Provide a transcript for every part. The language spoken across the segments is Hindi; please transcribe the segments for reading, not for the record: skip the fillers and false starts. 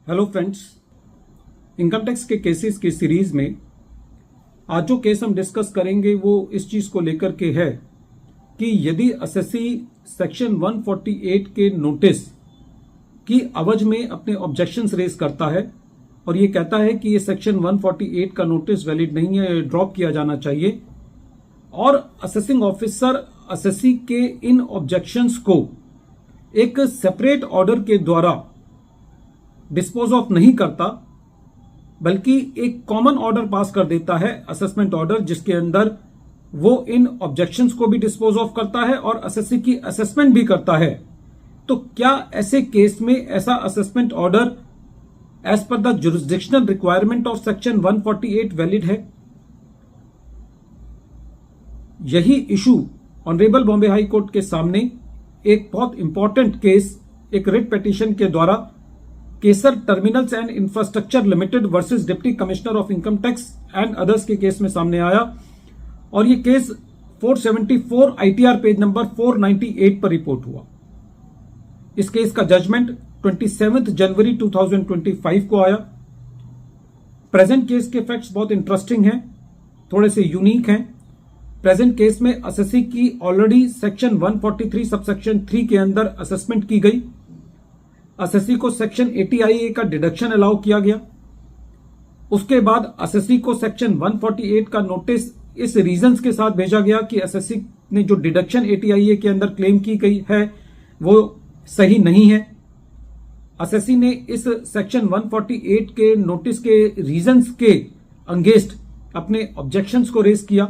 हेलो फ्रेंड्स, इनकम टैक्स के केसेस की सीरीज में आज जो केस हम डिस्कस करेंगे वो इस चीज को लेकर के है कि यदि एसएससी सेक्शन 148 के नोटिस की अवज में अपने ऑब्जेक्शंस रेज करता है और ये कहता है कि ये सेक्शन 148 का नोटिस वैलिड नहीं है, ड्रॉप किया जाना चाहिए, और असेसिंग ऑफिसर एसएससी के इन ऑब्जेक्शंस को एक सेपरेट ऑर्डर के द्वारा डिस्पोज ऑफ नहीं करता बल्कि एक कॉमन ऑर्डर पास कर देता है, असेसमेंट ऑर्डर, जिसके अंदर वो इन ऑब्जेक्शंस को भी डिस्पोज ऑफ करता है और एसएससी की असेसमेंट भी करता है। तो क्या ऐसे केस में ऐसा assessment order as per the jurisdictional requirement of section 148 valid है? यही issue honourable Bombay high court के सामने एक बहुत इंपॉर्टेंट केस, एक रिट पिटीशन के द्वारा Kesar terminals and infrastructure limited versus deputy commissioner of income tax and others के केस में सामने आया और ये केस 474 आईटीआर पेज नंबर 498 पर रिपोर्ट हुआ। इस केस का जजमेंट 27 जनवरी 2025 को आया। प्रेजेंट केस के फैक्ट्स बहुत इंटरेस्टिंग हैं, थोड़े से यूनिक हैं। प्रेजेंट केस में एसएससी की ऑलरेडी सेक्शन 143 सबसेक्शन 3 के अंदर असेसमेंट की गई। एसएससी को सेक्शन 80IA का डिडक्शन अलाउ किया गया। उसके बाद एसएससी को सेक्शन 148 का नोटिस इस रीजंस के साथ भेजा गया कि एसएससी ने जो डिडक्शन 80IA के अंदर क्लेम की गई है वो सही नहीं है। एसएससी ने इस सेक्शन 148 के नोटिस के रीजंस के अगेंस्ट अपने ऑब्जेक्शंस को रेज किया।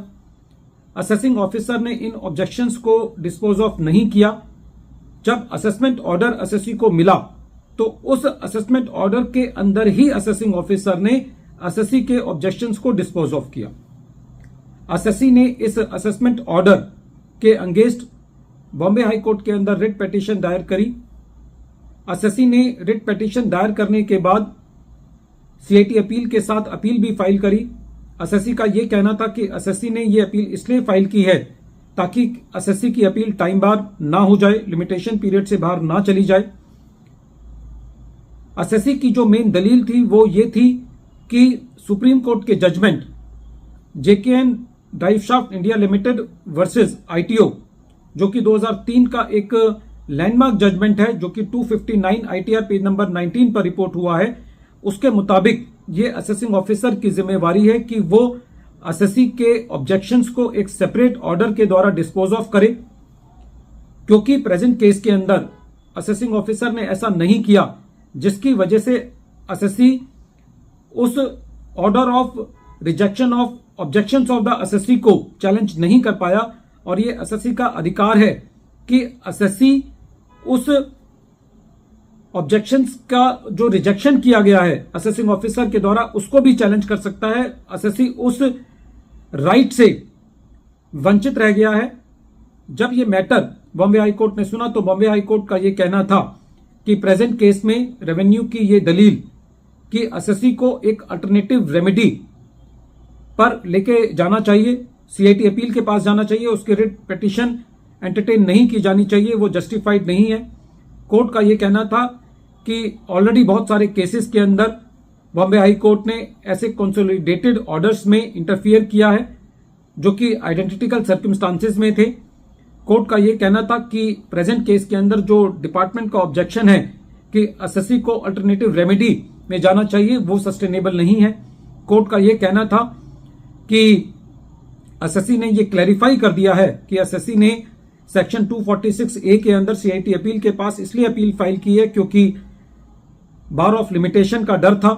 असेसिंग ऑफिसर ने इन ऑब्जेक्शंस को डिस्पोज ऑफ नहीं किया। जब असेसमेंट ऑर्डर एसएससी को मिला तो उस असेसमेंट ऑर्डर के अंदर ही असेसिंग ऑफिसर ने एसएससी के ऑब्जेक्शंस को डिस्पोज ऑफ किया। एसएससी ने इस असेसमेंट ऑर्डर के अगेंस्ट बॉम्बे हाई कोर्ट के अंदर रिट पिटीशन दायर करी। एसएससी ने रिट पिटीशन दायर करने के बाद सीआईटी अपील के साथ अपील भी फाइल करी। एसएससी का यह कहना था कि एसएससी ने यह अपील इसलिए फाइल की है ताकि एसएससी की अपील टाइम बार ना हो जाए, लिमिटेशन पीरियड से बाहर ना चली जाए। एसएससी की जो मेन दलील थी वो ये थी कि सुप्रीम कोर्ट के judgement JKN drive shaft India limited versus ITO, जो कि 2003 का एक लैंडमार्क जजमेंट है, जो कि 259 आईटीआर पेज नंबर 19 पर रिपोर्ट हुआ है, उसके मुताबिक ये असेसिंग ऑफिसर की जिम्मेवारी है कि वो एसएससी के ऑब्जेक्शंस को एक सेपरेट ऑर्डर के द्वारा डिस्पोज ऑफ करे। क्योंकि प्रेजेंट केस के अंदर असेसिंग ऑफिसर ने ऐसा नहीं किया, जिसकी वजह से एसएससी उस order of rejection of objections of the assessee को चैलेंज नहीं कर पाया और ये एसएससी का अधिकार है कि एसएससी उस ऑब्जेक्शंस का जो रिजेक्शन किया गया है असेसिंग ऑफिसर के द्वारा उसको भी चैलेंज कर सकता है। एसएससी उस राइट से वंचित रह गया है। जब ये मैटर बॉम्बे हाई कोर्ट ने सुना तो बॉम्बे हाई कोर्ट का ये कहना था कि प्रेजेंट केस में रेवेन्यू की ये दलील कि एसएससी को एक अल्टरनेटिव रेमेडी पर लेके जाना चाहिए, सीआईटी अपील के पास जाना चाहिए, उसके रिट पिटीशन एंटरटेन नहीं की जानी चाहिए, वो जस्टिफाइड नहीं है। कोर्ट का ये कहना था कि ऑलरेडी बहुत सारे केसेस के अंदर बॉम्बे हाई कोर्ट ने ऐसे कंसोलिडेटेड ऑर्डर्स में इंटरफियर किया है जो कि आइडेंटिटिकल सर्कमस्टांसेस में थे। कोर्ट का ये कहना था कि प्रेजेंट केस के अंदर जो डिपार्टमेंट का ऑब्जेक्शन है कि एसएससी को अल्टरनेटिव रेमेडी में जाना चाहिए वो सस्टेनेबल नहीं है। कोर्ट का ये कहना था कि एसएससी ने ये क्लैरिफाई कर दिया है कि एसएससी ने सेक्शन 246A के अंदर सीआईटी अपील के पास इसलिए अपील फाइल की है क्योंकि बार ऑफ लिमिटेशन का डर था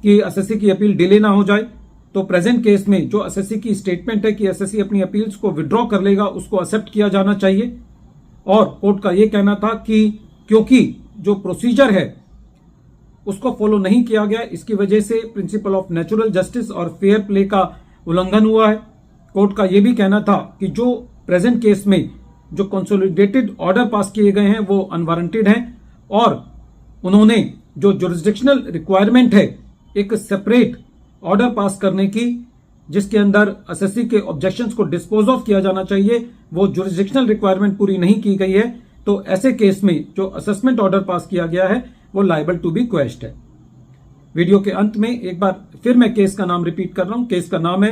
कि एसएससी की अपील डिले ना हो जाए। तो प्रेजेंट केस में जो एसएससी की स्टेटमेंट है कि एसएससी अपनी अपील्स को विड्रॉ कर लेगा, उसको एक्सेप्ट किया जाना चाहिए। और कोर्ट का यह कहना था कि क्योंकि जो प्रोसीजर है उसको फॉलो नहीं किया गया, इसकी वजह से प्रिंसिपल ऑफ नेचुरल जस्टिस और फेयर प्ले का उल्लंघन हुआ है। कोर्ट का यह भी कहना था कि जो प्रेजेंट केस में जो कंसोलिडेटेड ऑर्डर पास किए गए हैं वो अनवारंटेड हैं और उन्होंने जो जुरिस्डिक्शनल रिक्वायरमेंट है एक सेपरेट ऑर्डर पास करने की, जिसके अंदर एसएससी के ऑब्जेक्शंस को डिस्पोज ऑफ किया जाना चाहिए, वो जुरिस्डिक्शनल रिक्वायरमेंट पूरी नहीं की गई है। तो ऐसे केस में जो असेसमेंट ऑर्डर पास किया गया है वो लायबल टू बी क्वेश्ड है। वीडियो के अंत में एक बार फिर मैं केस का नाम रिपीट कर रहा हूं। केस का नाम है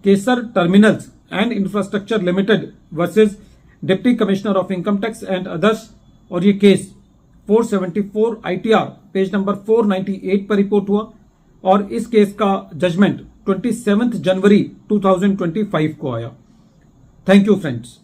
Kesar terminals and infrastructure limited versus deputy commissioner of income tax and others, और ये केस 474 ITR पेज नंबर 498 पर रिपोर्ट हुआ और इस केस का जजमेंट 27 जनवरी 2025 को आया। Thank you friends.